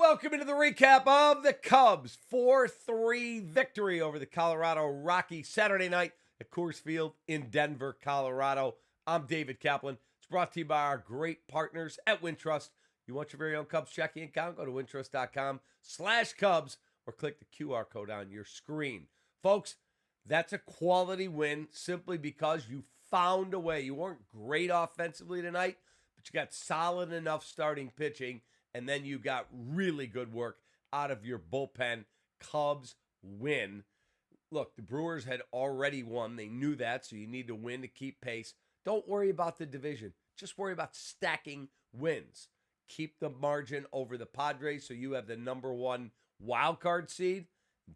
Welcome into the recap of the Cubs' 4-3 victory over the Colorado Rockies Saturday night at Coors Field in Denver, Colorado. I'm David Kaplan. It's brought to you by our great partners at Wintrust. You want your very own Cubs checking account? Go to wintrust.com/Cubs or click the QR code on your screen. Folks, that's a quality win simply because you found a way. You weren't great offensively tonight, but you got solid enough starting pitching. And then you got really good work out of your bullpen. Cubs win. Look, the Brewers had already won. They knew that, so you need to win to keep pace. Don't worry about the division. Just worry about stacking wins. Keep the margin over the Padres so you have the number one wildcard seed.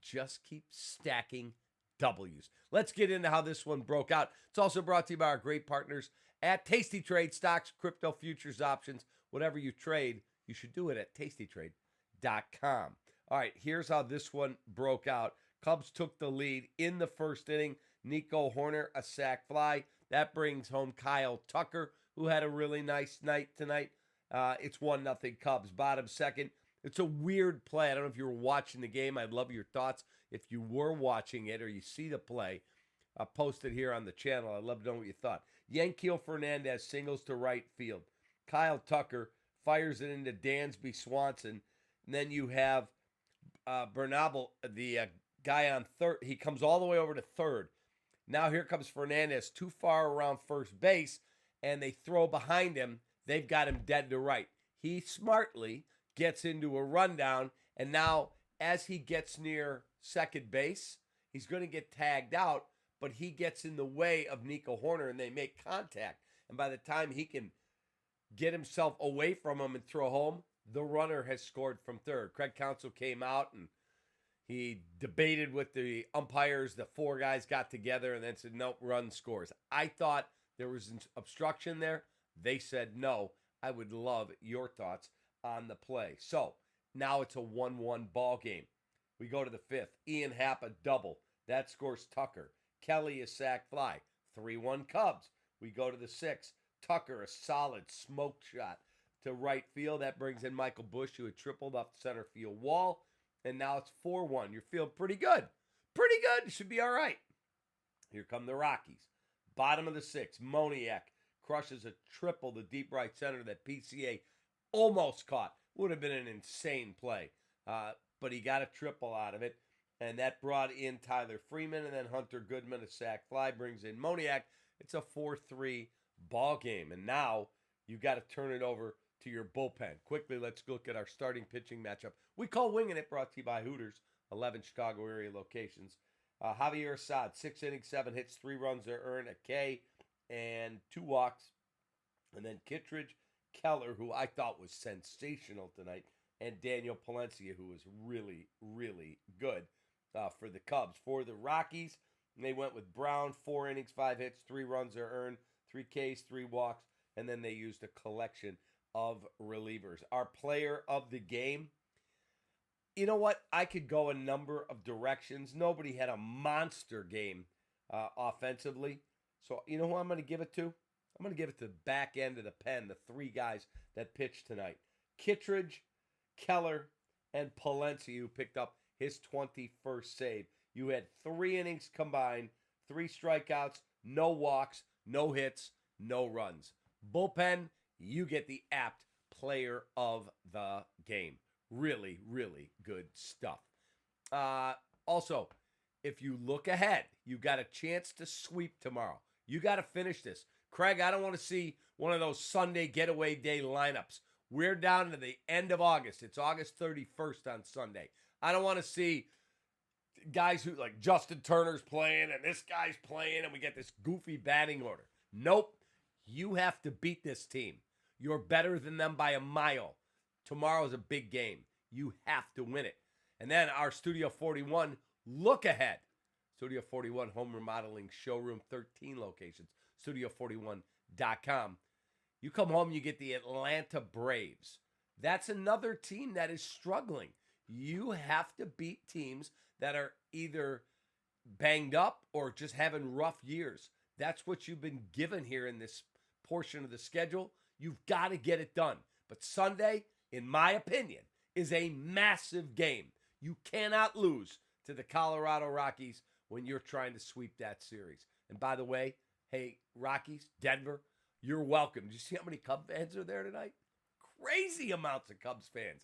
Just keep stacking W's. Let's get into how this one broke out. It's also brought to you by our great partners at Tasty Trade. Stocks, crypto, futures, options, whatever you trade, you should do it at tastytrade.com. All right, here's how this one broke out. Cubs took the lead in the first inning. Nico Hoerner, a sac fly. That brings home Kyle Tucker, who had a really nice night tonight. It's 1-0 Cubs. Bottom second. It's a weird play. I don't know if you were watching the game. I'd love your thoughts. If you were watching it or you see the play, I'll post it here on the channel. I'd love to know what you thought. Yanquiel Fernandez singles to right field. Kyle Tucker fires it into Dansby Swanson. And then you have Bernabel, the guy on third. He comes all the way over to third. Now here comes Fernandez, too far around first base, and they throw behind him. They've got him dead to right. He smartly gets into a rundown, and now as he gets near second base, he's going to get tagged out, but he gets in the way of Nico Hoerner, and they make contact. And by the time he can get himself away from him and throw home, the runner has scored from third. Craig Counsell came out and he debated with the umpires. The four guys got together and then said, nope, run scores. I thought there was an obstruction there. They said no. I would love your thoughts on the play. So now it's a 1-1 ball game. We go to the fifth. Ian Happ, a double. That scores Tucker. Kelly, a sac fly. 3-1 Cubs. We go to the sixth. Tucker, a solid smoke shot to right field. That brings in Michael Busch, who had tripled off the center field wall. And now it's 4-1. You're feeling pretty good. Pretty good. Should be all right. Here come the Rockies. Bottom of the sixth. Moniak crushes a triple to deep right center that PCA almost caught. Would have been an insane play. But he got a triple out of it. And that brought in Tyler Freeman. And then Hunter Goodman, a sac fly, brings in Moniak. It's a 4-3 ball game. And now you've got to turn it over to your bullpen. Quickly, let's look at our starting pitching matchup. We call Winging It, brought to you by Hooters, 11 Chicago area locations. Javier Assad, 6 innings, 7 hits, 3 runs to earn, a K, and 2 walks. And then Kittredge, Keller, who I thought was sensational tonight, and Daniel Palencia, who was really, really good for the Cubs. For the Rockies, they went with Brown, 4 innings, 5 hits, 3 runs to earn, 3 Ks, 3 walks, and then they used a collection of relievers. Our player of the game, you know what? I could go a number of directions. Nobody had a monster game offensively. So you know who I'm going to give it to? I'm going to give it to the back end of the pen, the 3 guys that pitched tonight. Kittredge, Keller, and Palencia, who picked up his 21st save. You had 3 innings combined, 3 strikeouts, no walks, no hits, no runs. Bullpen, you get the apt player of the game. Really, really good stuff. Also, if you look ahead, you got a chance to sweep tomorrow. You got to finish this. Craig, I don't want to see one of those Sunday getaway day lineups. We're down to the end of August. It's August 31st on Sunday. I don't want to see guys who, like Justin Turner's playing and this guy's playing and we get this goofy batting order. Nope. You have to beat this team. You're better than them by a mile. Tomorrow's a big game. You have to win it. And then our Studio 41 look ahead. Studio 41 home remodeling showroom, 13 locations. Studio41.com. You come home, you get the Atlanta Braves. That's another team that is struggling. You have to beat teams that are either banged up or just having rough years. That's what you've been given here in this portion of the schedule. You've got to get it done. But Sunday, in my opinion, is a massive game. You cannot lose to the Colorado Rockies when you're trying to sweep that series. And by the way, hey, Rockies, Denver, you're welcome. Did you see how many Cub fans are there tonight? Crazy amounts of Cubs fans.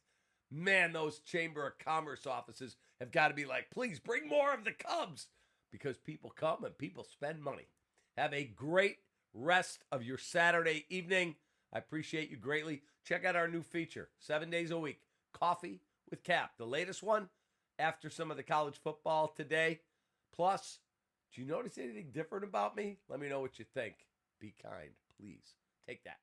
Man, those Chamber of Commerce offices have got to be like, please bring more of the Cubs, because people come and people spend money. Have a great rest of your Saturday evening. I appreciate you greatly. Check out our new feature, 7 days a week, Coffee with Cap. The latest one after some of the college football today. Plus, do you notice anything different about me? Let me know what you think. Be kind, please. Take that.